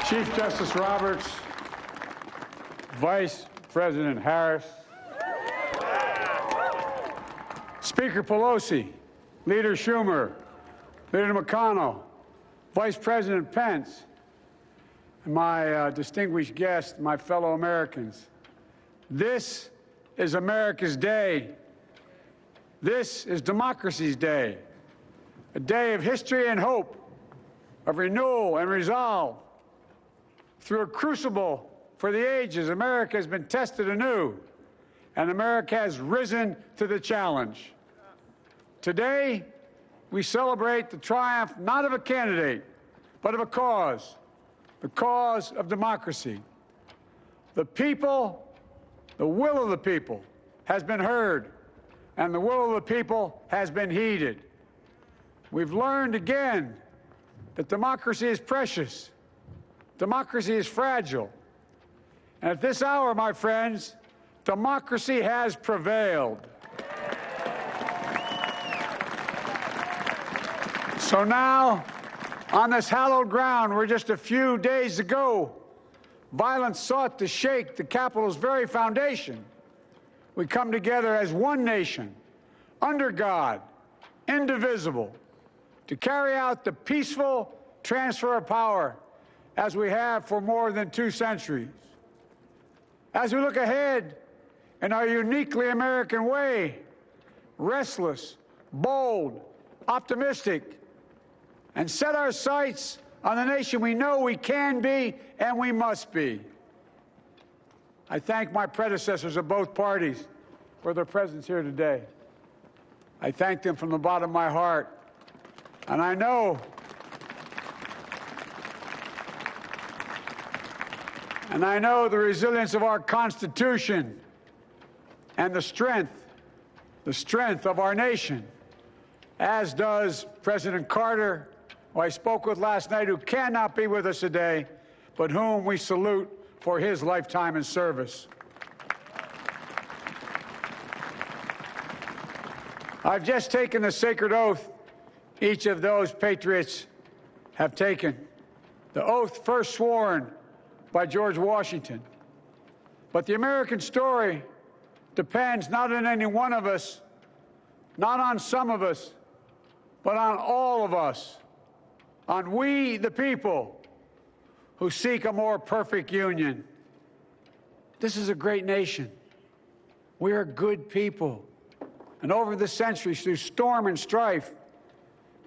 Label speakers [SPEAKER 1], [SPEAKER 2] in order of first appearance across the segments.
[SPEAKER 1] Chief Justice Roberts, Vice President Harris, Speaker Pelosi, Leader Schumer, Leader McConnell, Vice President Pence, and my distinguished guests, my fellow Americans. This is America's day. This is democracy's day, a day of history and hope, of renewal and resolve. Through a crucible for the ages, America has been tested anew, and America has risen to the challenge. Today, we celebrate the triumph not of a candidate, but of a cause, the cause of democracy. The people, the will of the people, has been heard, and the will of the people has been heeded. We've learned again that democracy is precious. Democracy is fragile. And at this hour, my friends, democracy has prevailed. So now, on this hallowed ground where just a few days ago, violence sought to shake the Capitol's very foundation, we come together as one nation, under God, indivisible, to carry out the peaceful transfer of power as we have for more than 2 centuries. As we look ahead in our uniquely American way, restless, bold, optimistic, and set our sights on the nation we know we can be and we must be. I thank my predecessors of both parties for their presence here today. I thank them from the bottom of my heart, and I know the resilience of our Constitution and the strength of our nation, as does President Carter, who I spoke with last night, who cannot be with us today, but whom we salute for his lifetime in service. I've just taken the sacred oath each of those patriots have taken, the oath first sworn by George Washington. But the American story depends not on any one of us, not on some of us, but on all of us, on we, the people, who seek a more perfect union. This is a great nation. We are good people. And over the centuries, through storm and strife,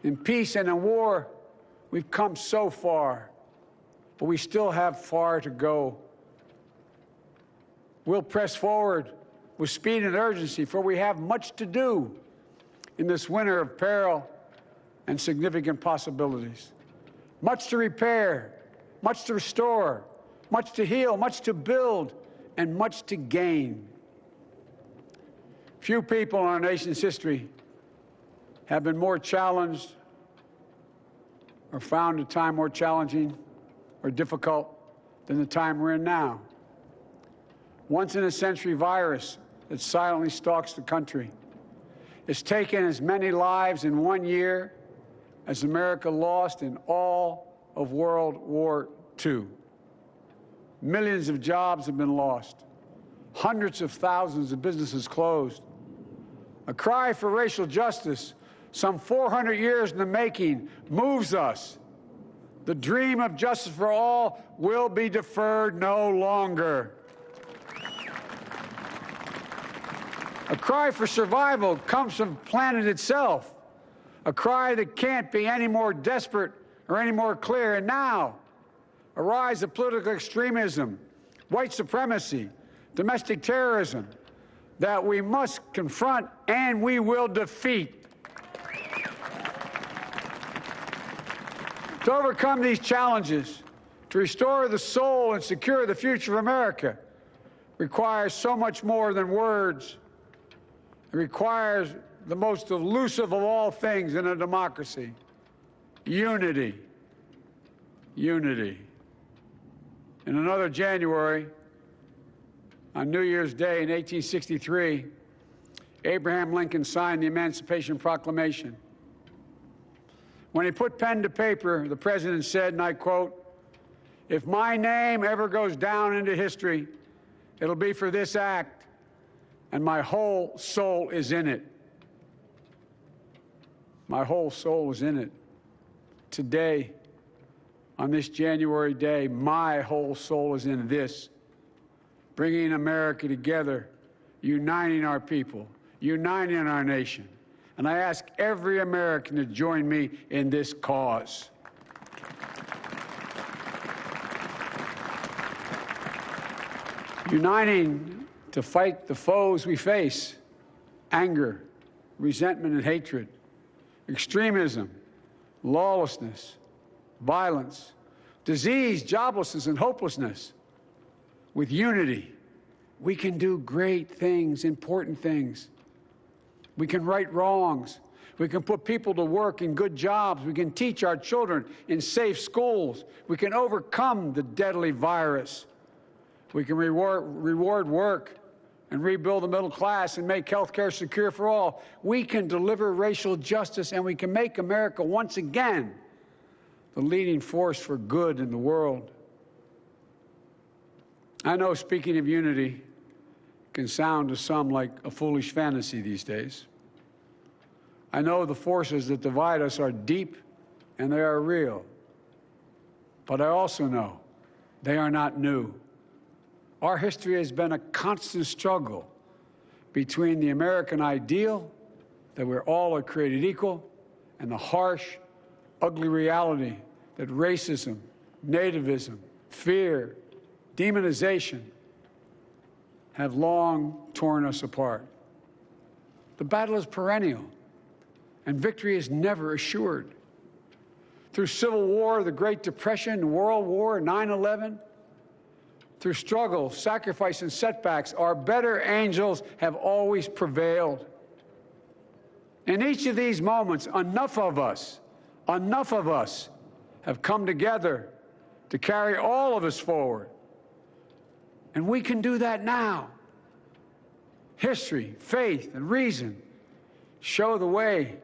[SPEAKER 1] in peace and in war, we've come so far. But we still have far to go. We'll press forward with speed and urgency, for we have much to do in this winter of peril and significant possibilities. Much to repair, much to restore, much to heal, much to build, and much to gain. Few people in our nation's history have been more challenged or found a time more challenging or difficult than the time we're in now. Once-in-a-century virus that silently stalks the country. It's taken as many lives in 1 year as America lost in all of World War II. Millions of jobs have been lost. Hundreds of thousands of businesses closed. A cry for racial justice, some 400 years in the making, moves us. The dream of justice for all will be deferred no longer. A cry for survival comes from the planet itself, a cry that can't be any more desperate or any more clear. And now, a rise of political extremism, white supremacy, domestic terrorism, that we must confront and we will defeat. To overcome these challenges, to restore the soul and secure the future of America, requires so much more than words. It requires the most elusive of all things in a democracy: unity. Unity. In another January, on New Year's Day in 1863, Abraham Lincoln signed the Emancipation Proclamation. When he put pen to paper, the president said, and I quote, If my name ever goes down into history, it'll be for this act, and my whole soul is in it. My whole soul is in it. Today, on this January day, my whole soul is in this, bringing America together, uniting our people, uniting our nation. And I ask every American to join me in this cause. Uniting to fight the foes we face: anger, resentment and hatred, extremism, lawlessness, violence, disease, joblessness, and hopelessness. With unity, we can do great things, important things. We can right wrongs. We can put people to work in good jobs. We can teach our children in safe schools. We can overcome the deadly virus. We can reward work and rebuild the middle class and make health care secure for all. We can deliver racial justice, and we can make America once again the leading force for good in the world. I know speaking of unity can sound to some like a foolish fantasy these days. I know the forces that divide us are deep and they are real. But I also know they are not new. Our history has been a constant struggle between the American ideal that we're all created equal and the harsh, ugly reality that racism, nativism, fear, demonization have long torn us apart. The battle is perennial, and victory is never assured. Through Civil War, the Great Depression, World War, 9/11, through struggle, sacrifice, and setbacks, our better angels have always prevailed. In each of these moments, enough of us have come together to carry all of us forward. And we can do that now. History, faith, and reason show the way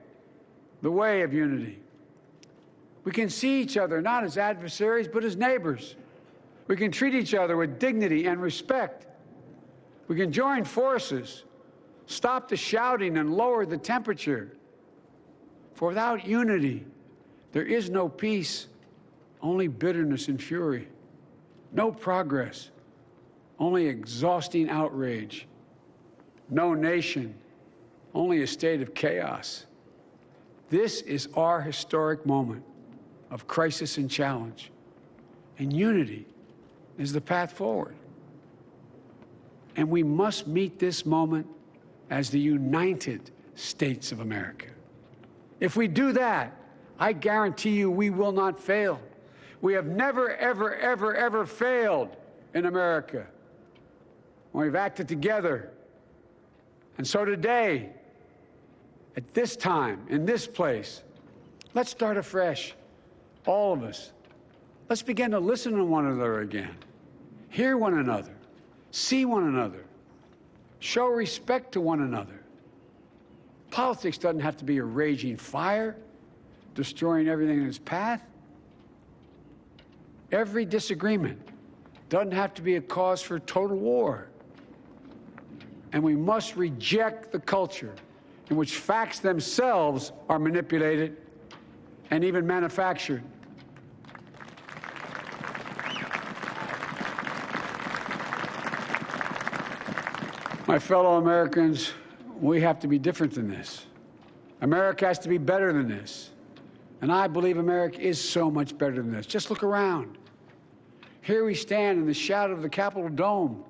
[SPEAKER 1] of unity. We can see each other not as adversaries, but as neighbors. We can treat each other with dignity and respect. We can join forces, stop the shouting, and lower the temperature. For without unity, there is no peace, only bitterness and fury. No progress, only exhausting outrage. No nation, only a state of chaos. This is our historic moment of crisis and challenge, and unity is the path forward. And we must meet this moment as the United States of America. If we do that, I guarantee you we will not fail. We have never, ever, ever, ever failed in America when we've acted together. And so today, at this time, in this place, let's start afresh, all of us. Let's begin to listen to one another again, hear one another, see one another, show respect to one another. Politics doesn't have to be a raging fire, destroying everything in its path. Every disagreement doesn't have to be a cause for total war. And we must reject the culture in which facts themselves are manipulated and even manufactured. My fellow Americans, we have to be different than this. America has to be better than this. And I believe America is so much better than this. Just look around. Here we stand in the shadow of the Capitol Dome,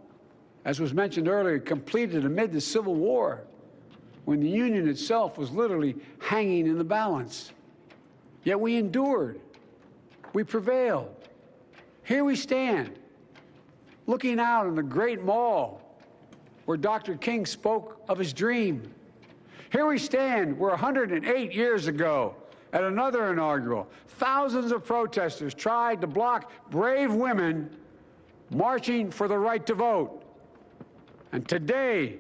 [SPEAKER 1] as was mentioned earlier, completed amid the Civil War, when the Union itself was literally hanging in the balance. Yet we endured. We prevailed. Here we stand, looking out on the great mall where Dr. King spoke of his dream. Here we stand where 108 years ago, at another inaugural, thousands of protesters tried to block brave women marching for the right to vote. And today,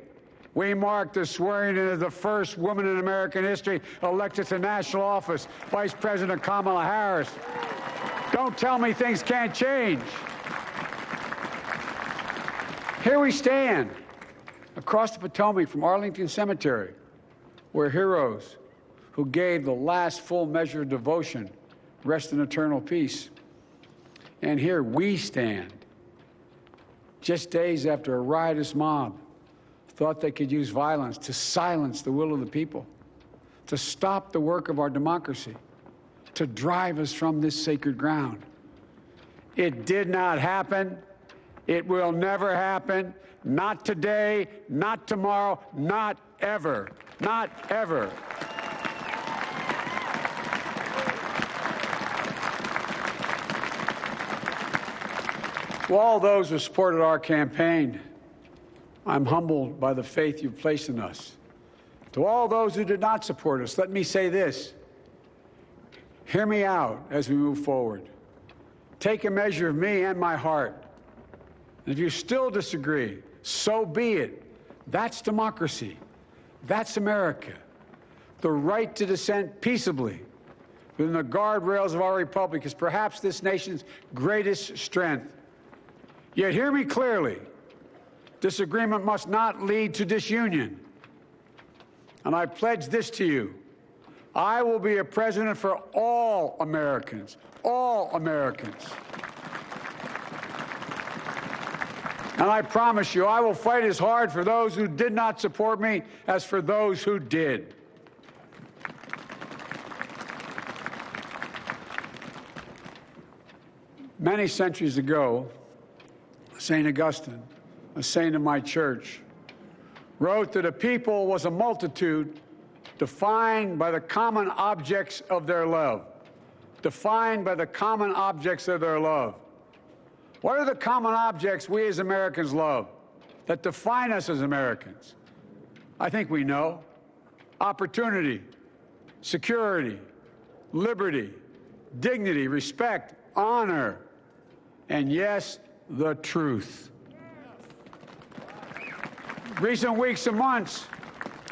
[SPEAKER 1] we mark the swearing in of the first woman in American history elected to national office, Vice President Kamala Harris. Don't tell me things can't change. Here we stand across the Potomac from Arlington Cemetery, where heroes who gave the last full measure of devotion rest in eternal peace. And here we stand, just days after a riotous mob thought they could use violence to silence the will of the people, to stop the work of our democracy, to drive us from this sacred ground. It did not happen. It will never happen. Not today, not tomorrow, not ever. Not ever. To all those who supported our campaign, I'm humbled by the faith you've placed in us. To all those who did not support us, let me say this. Hear me out as we move forward. Take a measure of me and my heart. And if you still disagree, so be it. That's democracy. That's America. The right to dissent peaceably within the guardrails of our republic is perhaps this nation's greatest strength. Yet hear me clearly. Disagreement must not lead to disunion. And I pledge this to you. I will be a president for all Americans. All Americans. And I promise you, I will fight as hard for those who did not support me as for those who did. Many centuries ago, St. Augustine, a saint of my church, wrote that a people was a multitude defined by the common objects of their love. Defined by the common objects of their love. What are the common objects we as Americans love that define us as Americans? I think we know. Opportunity, security, liberty, dignity, respect, honor, and yes, the truth. Recent weeks and months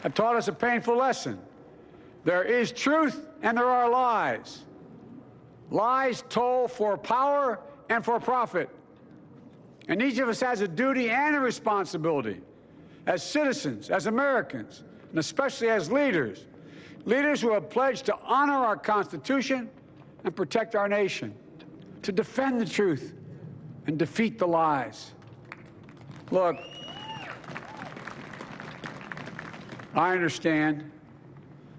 [SPEAKER 1] have taught us a painful lesson. There is truth and there are lies. Lies told for power and for profit. And each of us has a duty and a responsibility as citizens, as Americans, and especially as leaders. Leaders who have pledged to honor our Constitution and protect our nation, to defend the truth and defeat the lies. Look, I understand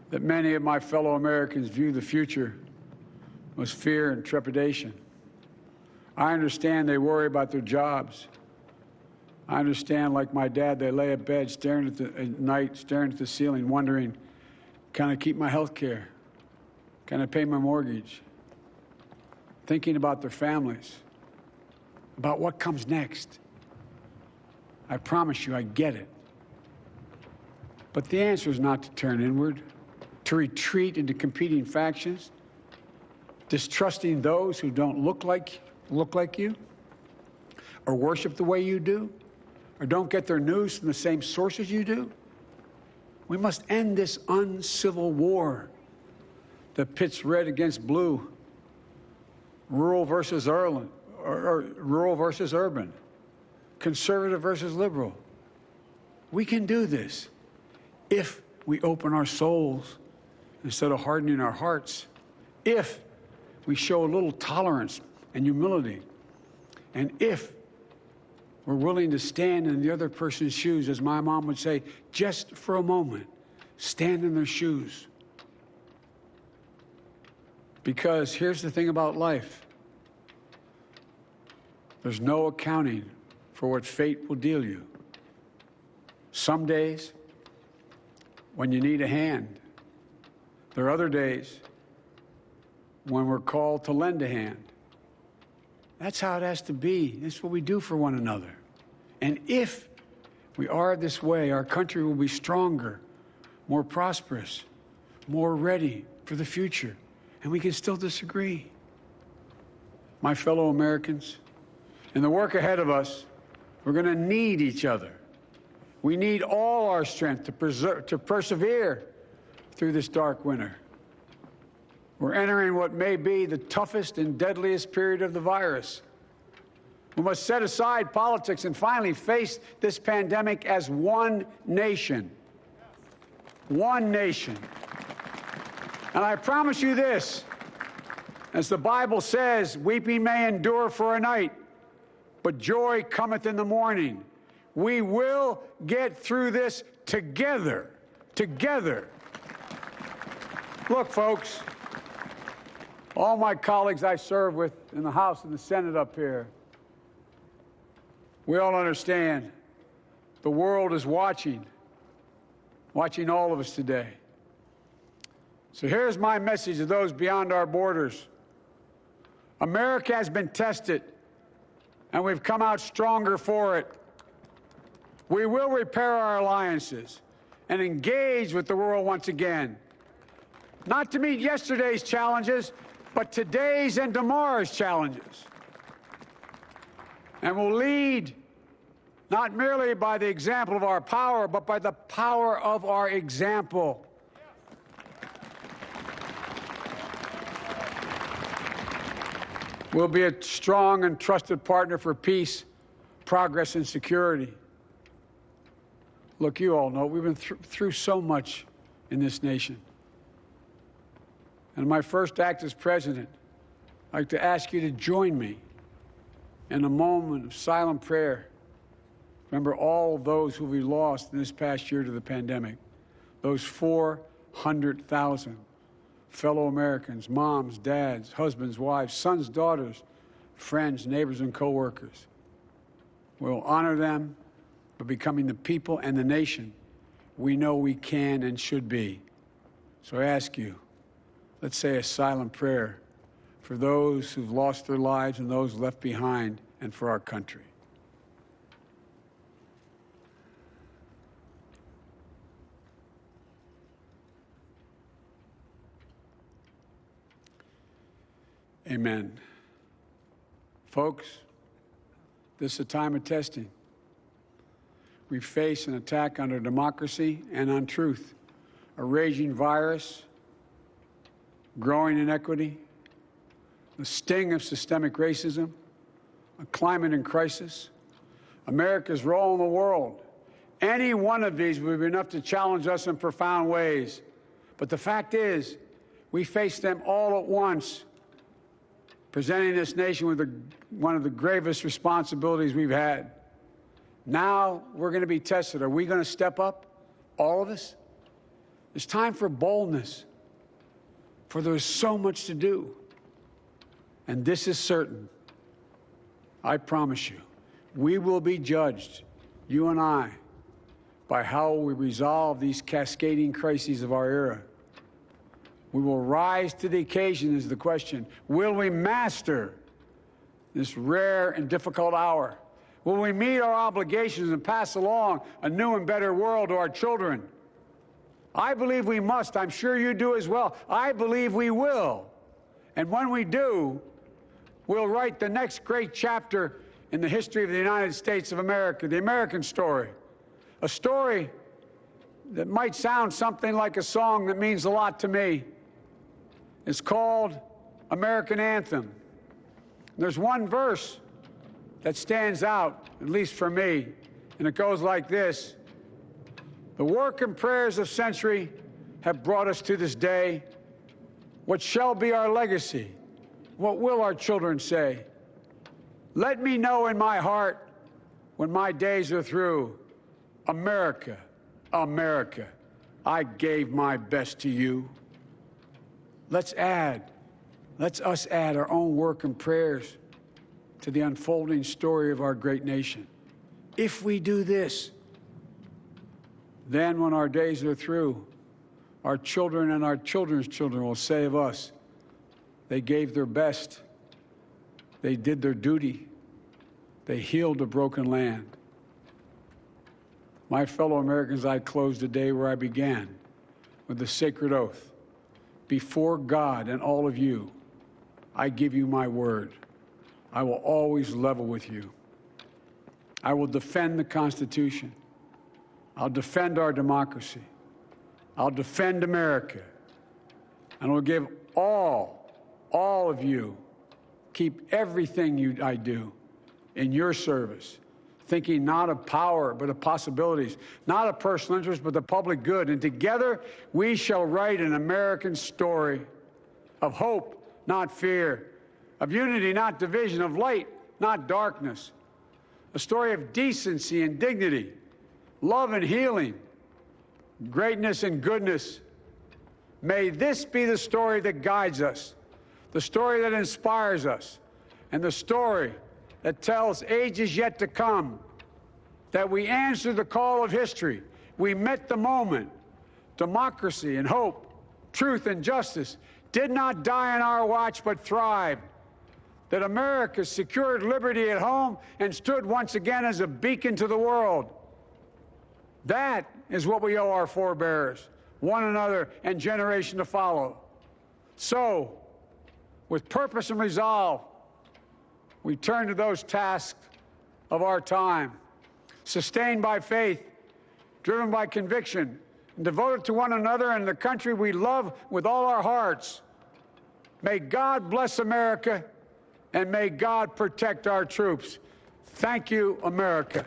[SPEAKER 1] that many of my fellow Americans view the future with fear and trepidation. I understand they worry about their jobs. I understand, like my dad, they lay at bed at night, staring at the ceiling, wondering, can I keep my health care? Can I pay my mortgage? Thinking about their families, about what comes next. I promise you, I get it. But the answer is not to turn inward, to retreat into competing factions, distrusting those who don't look like you, or worship the way you do, or don't get their news from the same sources you do. We must end this uncivil war that pits red against blue, rural versus urban, conservative versus liberal. We can do this if we open our souls instead of hardening our hearts, if we show a little tolerance and humility, and if we're willing to stand in the other person's shoes, as my mom would say, just for a moment, stand in their shoes. Because here's the thing about life. There's no accounting for what fate will deal you. Some days, when you need a hand. There are other days when we're called to lend a hand. That's how it has to be. That's what we do for one another. And if we are this way, our country will be stronger, more prosperous, more ready for the future. And we can still disagree. My fellow Americans, in the work ahead of us, we're going to need each other. We need all our strength to persevere through this dark winter. We're entering what may be the toughest and deadliest period of the virus. We must set aside politics and finally face this pandemic as one nation. One nation. And I promise you this, as the Bible says, weeping may endure for a night, but joy cometh in the morning. We will get through this together. Together. Look, folks, all my colleagues I serve with in the House and the Senate up here, we all understand the world is watching all of us today. So here's my message to those beyond our borders. America has been tested, and we've come out stronger for it. We will repair our alliances and engage with the world once again, not to meet yesterday's challenges, but today's and tomorrow's challenges. And we'll lead not merely by the example of our power, but by the power of our example. We'll be a strong and trusted partner for peace, progress, and security. Look, you all know we've been through so much in this nation. And in my first act as president, I'd like to ask you to join me in a moment of silent prayer. Remember all those who we lost in this past year to the pandemic, those 400,000 fellow Americans, moms, dads, husbands, wives, sons, daughters, friends, neighbors, and coworkers. We'll honor them by becoming the people and the nation we know we can and should be. So I ask you, let's say a silent prayer for those who've lost their lives and those left behind, and for our country. Amen. Folks, this is a time of testing. We face an attack on our democracy and on truth, a raging virus, growing inequity, the sting of systemic racism, a climate in crisis, America's role in the world. Any one of these would be enough to challenge us in profound ways. But the fact is, we face them all at once, presenting this nation with one of the gravest responsibilities we've had. Now we're going to be tested. Are we going to step up, all of us? It's time for boldness, for there's so much to do. And this is certain. I promise you, we will be judged, you and I, by how we resolve these cascading crises of our era. We will rise to the occasion is the question. Will we master this rare and difficult hour? Will we meet our obligations and pass along a new and better world to our children? I believe we must. I'm sure you do as well. I believe we will. And when we do, we'll write the next great chapter in the history of the United States of America, the American story. A story that might sound something like a song that means a lot to me. It's called American Anthem. There's one verse that stands out, at least for me, and it goes like this. The work and prayers of century have brought us to this day. What shall be our legacy? What will our children say? Let me know in my heart when my days are through. America, America, I gave my best to you. Let's us add our own work and prayers to the unfolding story of our great nation. If we do this, then when our days are through, our children and our children's children will say of us, they gave their best, they did their duty, they healed a broken land. My fellow Americans, I close the day where I began, with the sacred oath. Before God and all of you, I give you my word. I will always level with you. I will defend the Constitution. I'll defend our democracy. I'll defend America. And I will give all of you, keep everything I do in your service, thinking not of power, but of possibilities, not of personal interest, but the public good. And together we shall write an American story of hope, not fear, of unity, not division, of light, not darkness, a story of decency and dignity, love and healing, greatness and goodness. May this be the story that guides us, the story that inspires us, and the story that tells ages yet to come that we answered the call of history. We met the moment. Democracy and hope, truth and justice did not die on our watch, but thrived. That America secured liberty at home and stood once again as a beacon to the world. That is what we owe our forebears, one another, and generation to follow. So, with purpose and resolve, we turn to those tasks of our time, sustained by faith, driven by conviction, and devoted to one another and the country we love with all our hearts. May God bless America, and may God protect our troops. Thank you, America.